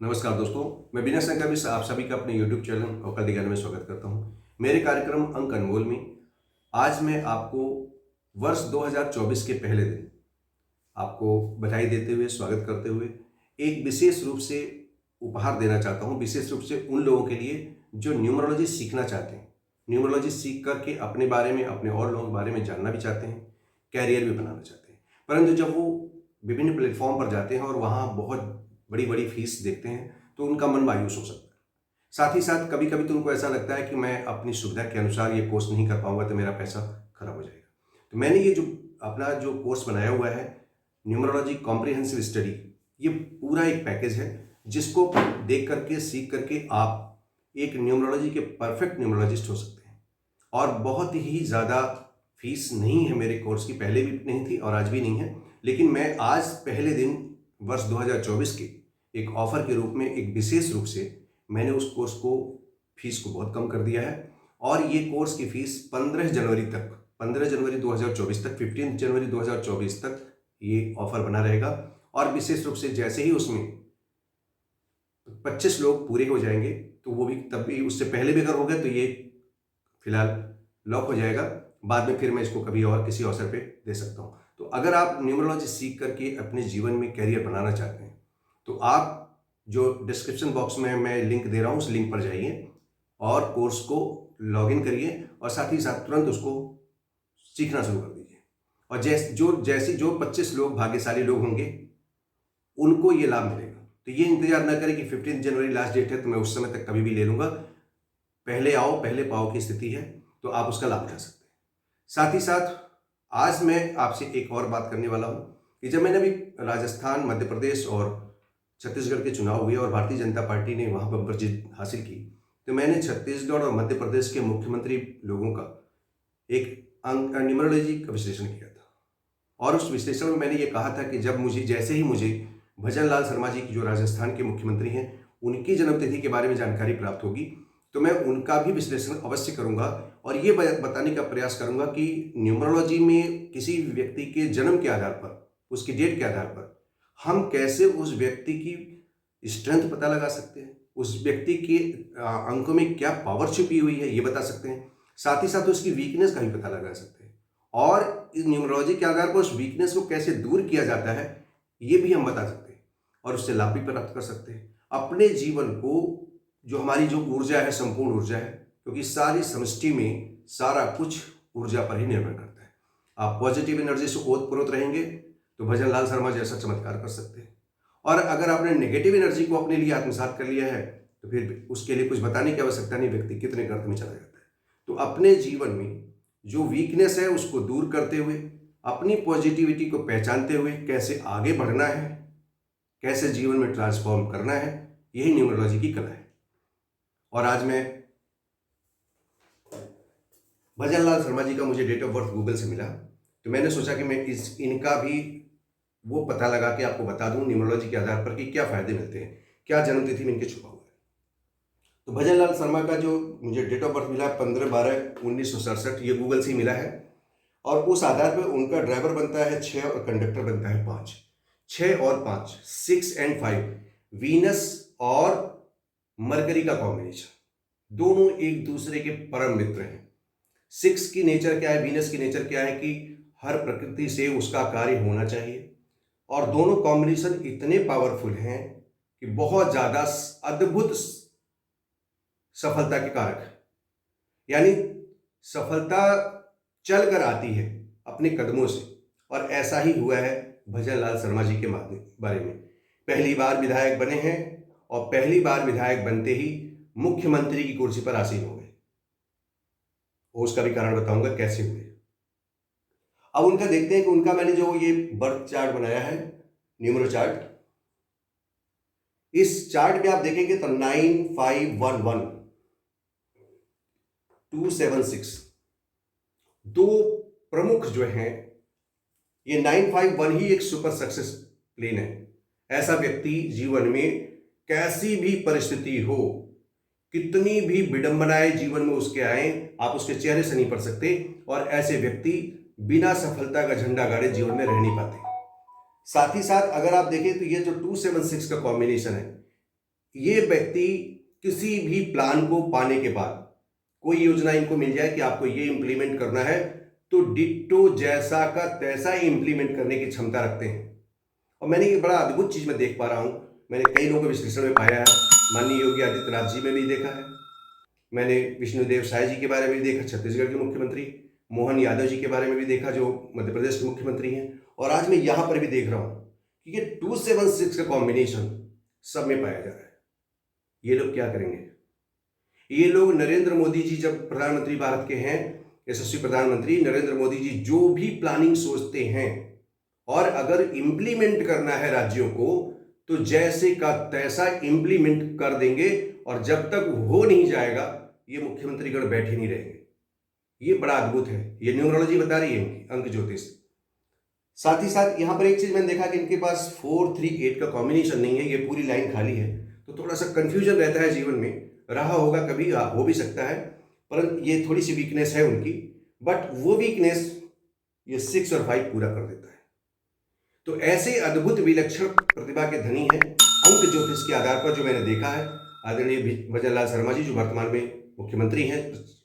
नमस्कार दोस्तों, मैं विनय शंकर मिश्र आप सभी का अपने YouTube चैनल अवकल ज्ञान में स्वागत करता हूं। मेरे कार्यक्रम अंक अनमोल में आज मैं आपको वर्ष 2024 के पहले दिन आपको बधाई देते हुए, स्वागत करते हुए एक विशेष रूप से उपहार देना चाहता हूं, विशेष रूप से उन लोगों के लिए जो न्यूमरोलॉजी सीखना चाहते हैं। न्यूमरोलॉजी सीख करके अपने बारे में, अपने और लोगों के बारे में जानना भी चाहते हैं, कैरियर भी बनाना चाहते हैं। परंतु जब वो विभिन्न प्लेटफॉर्म पर जाते हैं और वहाँ बहुत बड़ी-बड़ी फीस देखते हैं, तो उनका मन मायूस हो सकता है। साथ ही साथ कभी-कभी तो उनको ऐसा लगता है कि मैं अपनी सुविधा के अनुसार ये कोर्स नहीं कर पाऊँगा, तो मेरा पैसा खराब हो जाएगा। तो मैंने ये जो अपना जो कोर्स बनाया हुआ है, न्यूमरोलॉजी कॉम्प्रिहेंसिव स्टडी, ये पूरा एक पैकेज है, जिसको देख करके, सीख करके आप एक न्यूमरोलॉजी के परफेक्ट न्यूमरोलॉजिस्ट हो सकते हैं। और बहुत ही ज़्यादा फीस नहीं है मेरे कोर्स की, पहले भी नहीं थी और आज भी नहीं है। लेकिन मैं आज पहले दिन वर्ष 2024 के एक ऑफर के रूप में, एक विशेष रूप से मैंने उस कोर्स को, फीस को बहुत कम कर दिया है। और ये कोर्स की फीस 15 जनवरी तक, 15 जनवरी 2024 तक, 15 जनवरी 2024 तक ये ऑफर बना रहेगा। और विशेष रूप से जैसे ही उसमें 25 लोग पूरे हो जाएंगे, तो वो भी, तब भी, उससे पहले भी अगर हो गया तो ये फिलहाल लॉक हो जाएगा। बाद में फिर मैं इसको कभी और किसी अवसर पे दे सकता हूँ। तो अगर आप न्यूमरोलॉजी सीख करके अपने जीवन में कैरियर बनाना चाहते हैं, तो आप जो डिस्क्रिप्शन बॉक्स में मैं लिंक दे रहा हूँ, उस लिंक पर जाइए और कोर्स को लॉगिन करिए और साथ ही साथ तुरंत उसको सीखना शुरू कर दीजिए। और जैसे जो 25 लोग भाग्यशाली लोग होंगे, उनको ये लाभ मिलेगा। तो ये इंतजार ना करें कि 15 जनवरी लास्ट डेट है तो मैं उस समय तक कभी भी ले लूँगा। पहले आओ पहले पाओ की स्थिति है, तो आप उसका लाभ उठा सकते हैं। साथ ही साथ आज मैं आपसे एक और बात करने वाला हूँ कि जब मैंने अभी राजस्थान, मध्य प्रदेश और छत्तीसगढ़ के चुनाव हुए और भारतीय जनता पार्टी ने वहाँ पर जीत हासिल की, तो मैंने छत्तीसगढ़ और मध्य प्रदेश के मुख्यमंत्री लोगों का एक न्यूमरोलॉजी का विश्लेषण किया था। और उस विश्लेषण में मैंने ये कहा था कि जैसे ही मुझे भजन लाल शर्मा जी की, जो राजस्थान के मुख्यमंत्री हैं, उनकी जन्मतिथि के बारे में जानकारी प्राप्त होगी, तो मैं उनका भी विश्लेषण अवश्य करूंगा और ये बताने का प्रयास करूंगा कि न्यूमरोलॉजी में किसी व्यक्ति के जन्म के आधार पर, उसकी डेट के आधार पर हम कैसे उस व्यक्ति की स्ट्रेंथ पता लगा सकते हैं, उस व्यक्ति के अंकों में क्या पावर छुपी हुई है ये बता सकते हैं। साथ ही साथ उसकी वीकनेस का भी पता लगा सकते हैं और इस न्यूमरोलॉजी के आधार पर उस वीकनेस को कैसे दूर किया जाता है ये भी हम बता सकते हैं और उससे लाभ भी प्राप्त कर सकते हैं। अपने जीवन को, जो हमारी जो ऊर्जा है, संपूर्ण ऊर्जा है, क्योंकि सारी समष्टि में सारा कुछ ऊर्जा पर ही निर्भर करता है। आप पॉजिटिव एनर्जी से ओतप्रोत रहेंगे तो भजन लाल शर्मा जैसा चमत्कार कर सकते हैं। और अगर आपने नेगेटिव एनर्जी को अपने लिए आत्मसात कर लिया है, तो फिर उसके लिए कुछ बताने की आवश्यकता नहीं, व्यक्ति कितने गर्त में चला जाता है। तो अपने जीवन में जो वीकनेस है उसको दूर करते हुए, अपनी पॉजिटिविटी को पहचानते हुए कैसे आगे बढ़ना है, कैसे जीवन में ट्रांसफॉर्म करना है, यही न्यूमरोलॉजी की कला है। और आज मैं भजन लाल शर्मा जी का, मुझे डेट ऑफ बर्थ गूगल से मिला, तो मैंने सोचा कि मैं इनका भी वो पता लगा के आपको बता दूं न्यूमरोलॉजी के आधार पर कि क्या फायदे मिलते हैं, क्या जन्मतिथि में इनके छुपा हुआ है। तो भजन लाल शर्मा का जो मुझे डेट ऑफ बर्थ मिला 15/12/1967, ये गूगल से ही मिला है। और उस आधार पर उनका ड्राइवर बनता है 6 और कंडक्टर बनता है 5। 6 और 5, 6 एंड 5, वीनस और मरकरी का कॉम्बिनेशन, दोनों एक दूसरे के परम मित्र हैं। 6 की नेचर क्या है, वीनस की नेचर क्या है कि हर प्रकृति से उसका कार्य होना चाहिए। और दोनों कॉम्बिनेशन इतने पावरफुल हैं कि बहुत ज्यादा अद्भुत सफलता के कारक है। यानी सफलता चल कर आती है अपने कदमों से, और ऐसा ही हुआ है भजन लाल शर्मा जी के बारे में। पहली बार विधायक बने हैं और पहली बार विधायक बनते ही मुख्यमंत्री की कुर्सी पर आसीन हो गए। उसका भी कारण बताऊंगा कैसे हुए। अब उनका देखते हैं कि उनका मैंने जो ये बर्थ चार्ट बनाया है, न्यूमरो चार्ट, इस चार्ट में आप देखेंगे तो 9511 276 दो प्रमुख जो हैं, ये 951 ही एक सुपर सक्सेस प्लेन है। ऐसा व्यक्ति जीवन में कैसी भी परिस्थिति हो, कितनी भी विडंबनाएं जीवन में उसके आए, आप उसके चेहरे से नहीं पढ़ सकते। और ऐसे व्यक्ति बिना सफलता का झंडा गाड़े जीवन में रह नहीं पाते। साथ ही साथ अगर आप देखें तो ये जो 276 का कॉम्बिनेशन है, ये व्यक्ति किसी भी प्लान को पाने के बाद कोई योजना इनको मिल जाए कि आपको ये इंप्लीमेंट करना है, तो डिट्टो जैसा का तैसा इंप्लीमेंट करने की क्षमता रखते हैं। और मैंने ये बड़ा अद्भुत चीज मैं देख पा रहा हूं, मैंने कई लोगों के विश्लेषण में पाया है, माननीय योगी आदित्यनाथ जी में भी देखा है, मैंने विष्णुदेव साय जी के बारे में भी देखा, छत्तीसगढ़ के मुख्यमंत्री, मोहन यादव जी के बारे में भी देखा जो मध्य प्रदेश के मुख्यमंत्री हैं, और आज मैं यहां पर भी देख रहा हूं कि ये 276 का कॉम्बिनेशन सब में पाया जा रहा है। ये लोग क्या करेंगे? ये लोग नरेंद्र मोदी जी जब प्रधानमंत्री भारत के हैं, यशस्वी प्रधानमंत्री नरेंद्र मोदी जी जो भी प्लानिंग सोचते हैं और अगर इंप्लीमेंट करना है राज्यों को, तो जैसे का तैसा इंप्लीमेंट कर देंगे, और जब तक हो नहीं जाएगा ये मुख्यमंत्रीगण बैठे नहीं रहेंगे। ये बड़ा अद्भुत है, ये न्यूमरोलॉजी बता रही है इनकी, अंक ज्योतिष। साथ ही साथ यहां पर एक चीज मैंने देखा कि इनके पास 4, 3, 8 का कॉम्बिनेशन नहीं है, ये पूरी लाइन खाली है, तो थोड़ा सा कंफ्यूजन रहता है जीवन में, रहा होगा कभी, हो भी सकता है, परंतु ये थोड़ी सी वीकनेस है उनकी, बट वो वीकनेस ये 6 और 5 पूरा कर देता है। तो ऐसे अद्भुत विलक्षण प्रतिभा के धनी हैं अंक ज्योतिष के आधार पर जो मैंने देखा है आदरणीय भजनलाल शर्मा जी, जो वर्तमान में मुख्यमंत्री हैं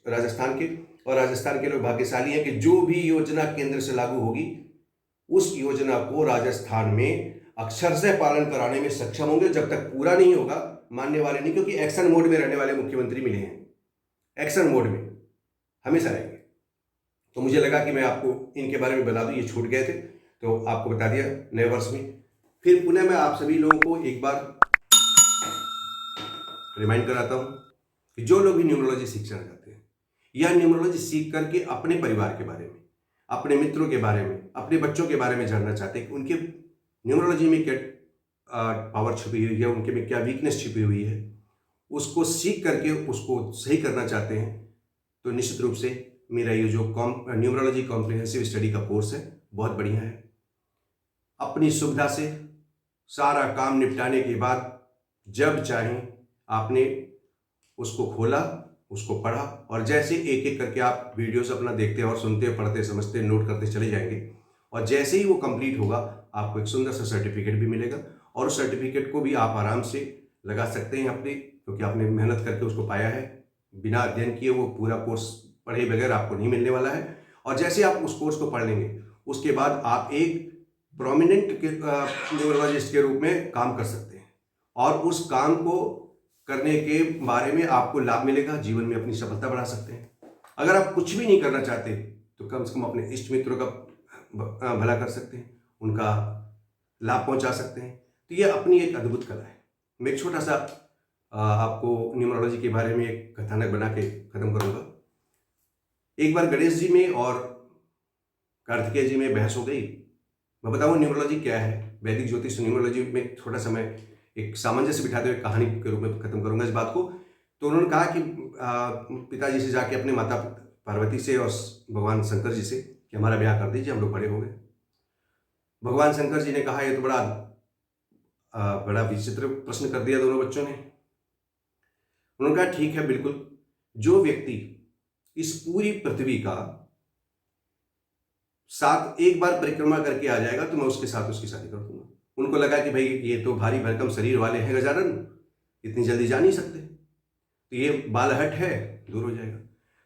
राजस्थान के, और राजस्थान के लोग भाग्यशाली हैं कि जो भी योजना केंद्र से लागू होगी उस योजना को राजस्थान में अक्षरशः पालन कराने में सक्षम होंगे। जब तक पूरा नहीं होगा मानने वाले नहीं, क्योंकि एक्शन मोड में रहने वाले मुख्यमंत्री मिले हैं, एक्शन मोड में हमेशा रहेंगे। तो मुझे लगा कि मैं आपको इनके बारे में बता दूं, ये छूट गए थे तो आपको बता दिया नए वर्ष में। फिर पुनः मैं आप सभी लोगों को एक बार रिमाइंड कराता हूं कि जो लोग भी न्यूमरोलॉजी सीखना चाहते हैं या न्यूमरोलॉजी सीख करके अपने परिवार के बारे में, अपने मित्रों के बारे में, अपने बच्चों के बारे में जानना चाहते हैं कि उनके न्यूमरोलॉजी में क्या पावर छुपी हुई है, उनके में क्या वीकनेस छिपी हुई है, उसको सीख करके उसको सही करना चाहते हैं, तो निश्चित रूप से मेरा ये जो न्यूमरोलॉजी कॉम्प्रिहेंसिव स्टडी का कोर्स है बहुत बढ़िया है। अपनी सुविधा से सारा काम निपटाने के बाद जब चाहें आपने उसको खोला, उसको पढ़ा, और जैसे एक एक करके आप वीडियोस अपना देखते और सुनते, पढ़ते, समझते, नोट करते चले जाएंगे, और जैसे ही वो कंप्लीट होगा आपको एक सुंदर सा सर्टिफिकेट भी मिलेगा, और उस सर्टिफिकेट को भी आप आराम से लगा सकते हैं अपने, क्योंकि आपने मेहनत करके उसको पाया है, बिना अध्ययन किए वो पूरा कोर्स पढ़े बगैर आपको नहीं मिलने वाला है। और जैसे आप उस कोर्स को पढ़ लेंगे उसके बाद आप एक प्रोमिनेंट न्यूमरोलॉजिस्ट के रूप में काम कर सकते हैं, और उस काम को करने के बारे में आपको लाभ मिलेगा, जीवन में अपनी सफलता बढ़ा सकते हैं। अगर आप कुछ भी नहीं करना चाहते तो कम से कम अपने इष्ट मित्रों का भला कर सकते हैं, उनका लाभ पहुंचा सकते हैं। तो ये अपनी एक अद्भुत कला है। मैं एक छोटा सा आपको न्यूमरोलॉजी के बारे में एक कथानक बना के खत्म करूंगा। एक बार गणेश जी में और कार्तिकेय जी में बहस हो गई। मैं बताऊं न्यूमरोलॉजी क्या है, वैदिक ज्योतिष न्यूमरोलॉजी में थोड़ा समय एक सामंजस्य बिठाते हुए कहानी के रूप में खत्म करूंगा इस बात को। तो उन्होंने कहा कि पिताजी से जाके अपने माता पार्वती से और भगवान शंकर जी से कि हमारा ब्याह कर दीजिए, हम लोग बड़े हो गए। भगवान शंकर जी ने कहा ये तो बड़ा विचित्र प्रश्न कर दिया दोनों बच्चों ने। उन्होंने कहा ठीक है, बिल्कुल, जो व्यक्ति इस पूरी पृथ्वी का साथ एक बार परिक्रमा करके आ जाएगा तो मैं उसके साथ उसकी शादी कर दूंगा। उनको लगा कि भाई ये तो भारी भरकम शरीर वाले हैं गजानन, इतनी जल्दी जा नहीं सकते, तो ये बालहट है, दूर हो जाएगा।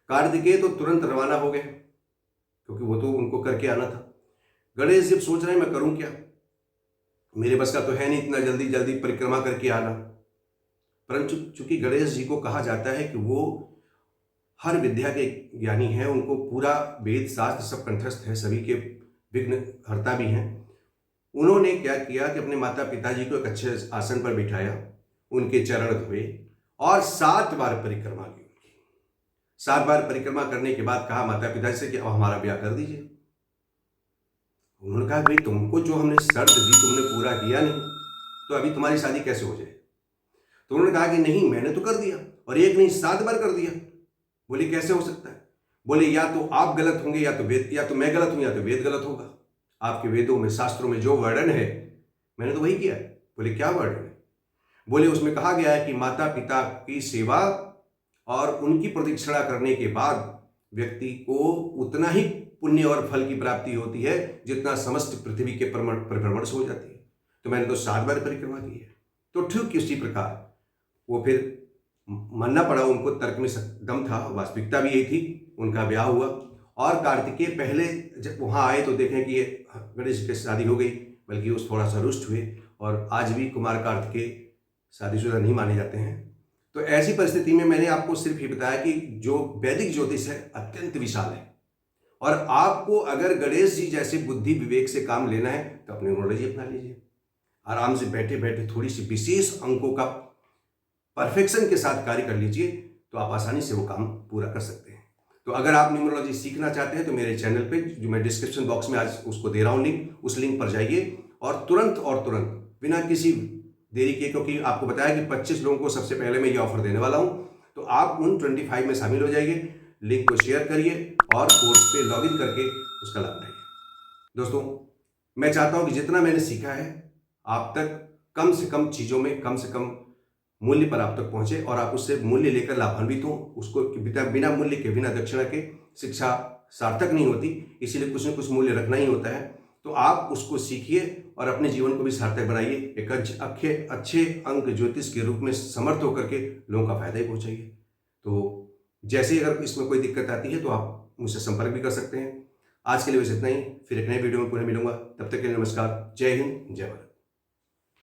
कार्तिकेय तो तुरंत रवाना हो गए क्योंकि वो तो उनको करके आना था। गणेश जब सोच रहे हैं मैं करूं क्या, मेरे बस का तो है नहीं इतना जल्दी जल्दी परिक्रमा करके आना। परंतु चूंकि गणेश जी को कहा जाता है कि वो हर विद्या के ज्ञानी हैं, उनको पूरा वेद शास्त्र सब कंठस्थ है, सभी के विघ्न हरता भी हैं। उन्होंने क्या किया कि अपने माता पिताजी को एक अच्छे आसन पर बिठाया, उनके चरण धोए और 7 बार परिक्रमा की। उनकी 7 बार परिक्रमा करने के बाद कहा माता पिताजी से कि अब हमारा ब्याह कर दीजिए। उन्होंने कहा भाई तुमको जो हमने शर्त दी तुमने पूरा किया नहीं, तो अभी तुम्हारी शादी कैसे हो जाए। तो उन्होंने कहा कि नहीं मैंने तो कर दिया, और एक नहीं 7 बार कर दिया। बोले कैसे हो सकता है। बोले या तो आप गलत होंगे या तो वेद, या तो मैं गलत हूं या तो वेद गलत होगा। आपके वेदों में शास्त्रों में जो वर्णन है मैंने तो वही किया है। बोले क्या वर्णन है। बोले उसमें कहा गया है कि माता पिता की सेवा और उनकी प्रदक्षिणा करने के बाद व्यक्ति को उतना ही पुण्य और फल की प्राप्ति होती है जितना समस्त पृथ्वी के परिभ्रमण से हो जाती है। तो मैंने तो 7 बार परिक्रमा की है। तो ठीक इसी प्रकार वो फिर मानना पड़ा उनको, तर्क में दम था, वास्तविकता भी यही थी। उनका ब्याह हुआ और कार्तिकेय पहले जब वहाँ आए तो देखें कि ये गणेश जी की शादी हो गई, बल्कि वो थोड़ा सा रुष्ट हुए और आज भी कुमार कार्तिकेय शादीशुदा नहीं माने जाते हैं। तो ऐसी परिस्थिति में मैंने आपको सिर्फ ये बताया कि जो वैदिक ज्योतिष है अत्यंत विशाल है, और आपको अगर गणेश जी जैसे बुद्धि विवेक से काम लेना है तो अपनी न्यूमरोलॉजी अपना लीजिए। आराम से बैठे बैठे थोड़ी सी विशेष अंकों का परफेक्शन के साथ कार्य कर लीजिए तो आप आसानी से वो काम पूरा कर सकते हैं। तो अगर आप न्यूमरोलॉजी सीखना चाहते हैं तो मेरे चैनल पे जो मैं डिस्क्रिप्शन बॉक्स में आज उसको दे रहा हूँ लिंक, उस लिंक पर जाइए और तुरंत बिना किसी देरी के, क्योंकि आपको बताया कि 25 लोगों को सबसे पहले मैं ये ऑफर देने वाला हूँ, तो आप उन 25 में शामिल हो जाइए। लिंक को शेयर करिए और कोर्स पे लॉगिन करके उसका लाभ उठाइए। दोस्तों, मैं चाहता हूं कि जितना मैंने सीखा है आप तक कम से कम चीज़ों में कम से कम मूल्य पर आप तक पहुंचे और आप उससे मूल्य लेकर लाभान्वित हों। उसको बिना मूल्य के, बिना दक्षिणा के शिक्षा सार्थक नहीं होती, इसीलिए कुछ न कुछ मूल्य रखना ही होता है। तो आप उसको सीखिए और अपने जीवन को भी सार्थक बनाइए। एक अच्छे अंक ज्योतिष के रूप में समर्थ होकर के लोगों का फायदा ही पहुंचाइए। तो जैसे ही अगर इसमें कोई दिक्कत आती है तो आप मुझसे संपर्क भी कर सकते हैं। आज के लिए बस इतना ही, फिर एक नए वीडियो में पुनः मिलूंगा। तब तक के लिए नमस्कार, जय हिंद, जय भारत।